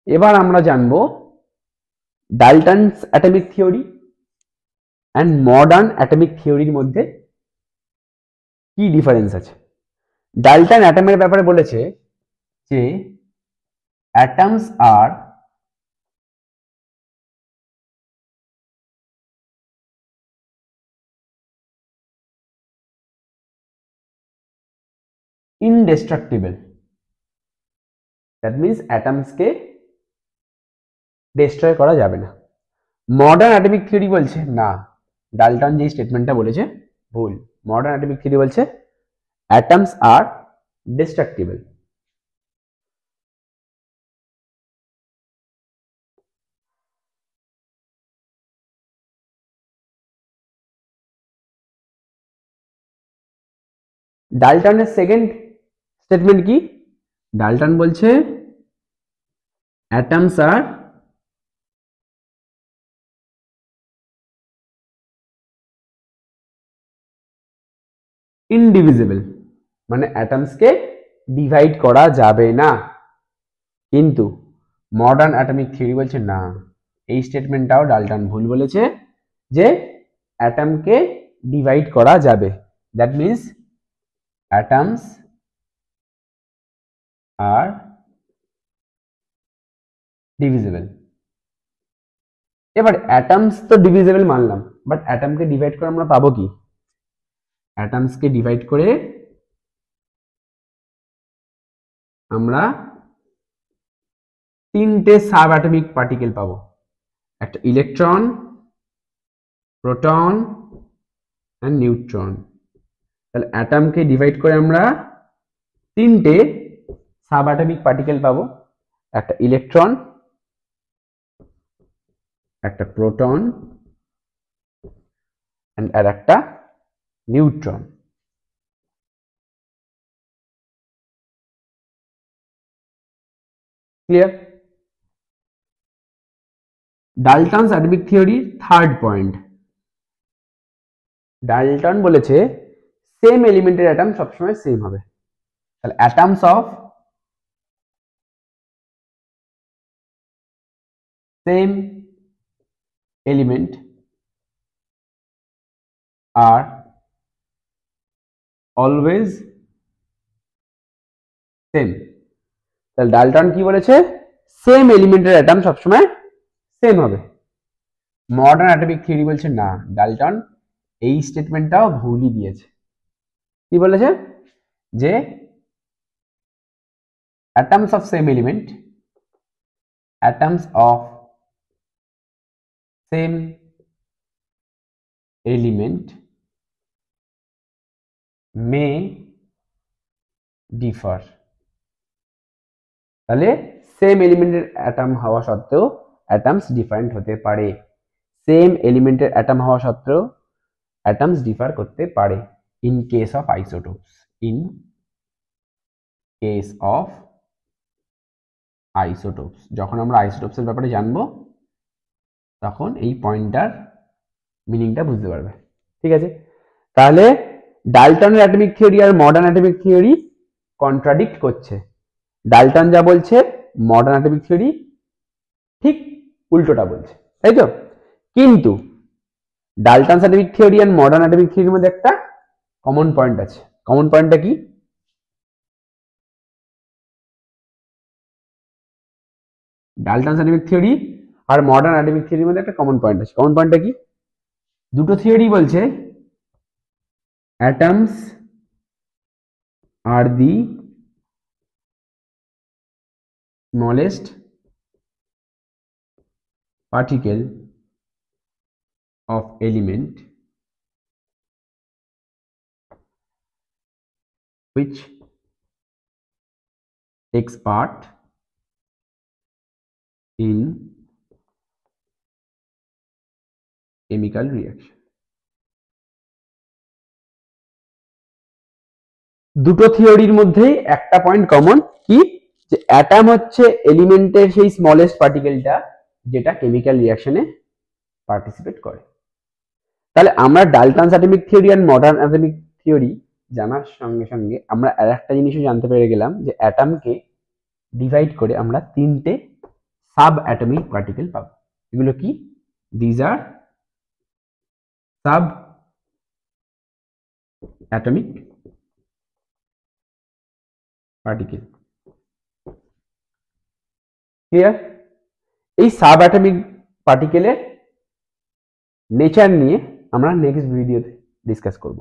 এবার আমরা জানবো Dalton's atomic theory and modern atomic থিওরির মধ্যে কি ডিফারেন্স আছে। ডাল্টন অ্যাটমের ব্যাপারে বলেছে যে atoms are indestructible, that means অ্যাটমসকে ডিস্ট্রয় করা যাবে না। মডার্ন অ্যাটমিক থিওরি বলছে না, ডাল্টন যে স্টেটমেন্টটা বলেছে ভুল। মডার্ন অ্যাটমিক থিওরি বলছে অ্যাটমস আর ডিস্ট্রাক্টিবল। ডাল্টনের সেকেন্ড স্টেটমেন্ট কি? ডাল্টন বলছে অ্যাটমস আর ইনডিভিজিবল, মানে অ্যাটমসকে ডিভাইড করা যাবে না। কিন্তু মডার্ন অ্যাটমিক থিওরি বলছে না, এই স্টেটমেন্টটাও ডাল্টন ভুল বলেছে যে অ্যাটমকে ডিভাইড করা যাবে। That means atoms R divisible. এবার অ্যাটমস তো ডিভিজিবল মানলাম, বাট অ্যাটমকে ডিভাইড করে আমরা পাবো কি? অ্যাটমসকে ডিভাইড করে আমরা তিনটে সাব অ্যাটমিক পার্টিকেল পাবো, একটা ইলেকট্রন, প্রোটন অ্যান্ড নিউট্রন। তাহলে অ্যাটমকে ডিভাইড করে আমরা তিনটে সাব অ্যাটমিক পার্টিকেল পাবো, একটা ইলেকট্রন, একটা প্রোটন আর একটা নিউট্রন। ক্লিয়ার? ডাল্টনস অ্যাটমিক থিওরির থার্ড পয়েন্ট, ডাল্টন বলেছে সেম এলিমেন্টের অ্যাটম সবসময় সেম হবে। তাহলে atoms of same element are always same. তাহলে ডাল্টন কি বলেছে? সেম এলিমেন্টের অ্যাটম সবসময় সেম হবে। মডার্ন অ্যাটমিক থিওরি বলছে না, ডাল্টন এই স্টেটমেন্টটাও ভুলই দিয়েছে। কি বলেছে? যে atoms of same element, atoms of same element may differ। তাহলে সেম এলিমেন্টের অ্যাটম হওয়া সত্ত্বেও অ্যাটমস ডিফারেন্ট হতে পারে। সেম এলিমেন্টের অ্যাটম হওয়া সত্ত্বেও অ্যাটমস ডিফার করতে পারে in case of isotopes. In case of isotopes, যখন আমরা আইসোটোপসের ব্যাপারে জানবো তখন এই পয়েন্টটার মিনিংটা বুঝতে পারবে। ঠিক আছে? তাহলে ডাল্টনের অ্যাটমিক থিওরি আর মডার্ন অ্যাটমিক থিওরি কন্ট্রাডিক্ট করছে। ডাল্টন যা বলছে মডার্ন অ্যাটমিক থিওরি ঠিক উল্টোটা বলছে, তাই তো? কিন্তু ডাল্টনস অ্যাটমিক থিওরি আর মডার্ন অ্যাটমিক থিওরির মধ্যে একটা কমন পয়েন্ট আছে। কমন পয়েন্টটা কি? ডাল্টনস অ্যাটমিক থিওরি আর মডার্ন অ্যাটমিক থিওরির মধ্যে একটা কমন পয়েন্ট আছে। কমন পয়েন্টটা কি? দুটো থিওরি বলছে atoms are the smallest particle of element which takes part in chemical reaction। দুটো থিওরির মধ্যেই একটা পয়েন্ট কমন, কি? যে অ্যাটম হচ্ছে এলিমেন্টের সেই স্মলেস্ট পার্টিকেলটা যেটা কেমিক্যাল রিঅ্যাকশনে পার্টিসিপেট করে। তাহলে আমরা ডাল্টনস অ্যাটমিক থিওরি আর মডার্ন অ্যাটমিক থিওরি জানার সঙ্গে সঙ্গে আমরা আর একটা জিনিসও জানতে পেরে গেলাম যে অ্যাটমকে ডিভাইড করে আমরা তিনটে সাব অ্যাটমিক পার্টিকেল পাবো। এগুলো কি? These are sub atomic particle. Clear? এই সাব অ্যাটমিক পার্টিকেলের নেচার নিয়ে আমরা নেক্সট ভিডিওতে ডিসকাস করব।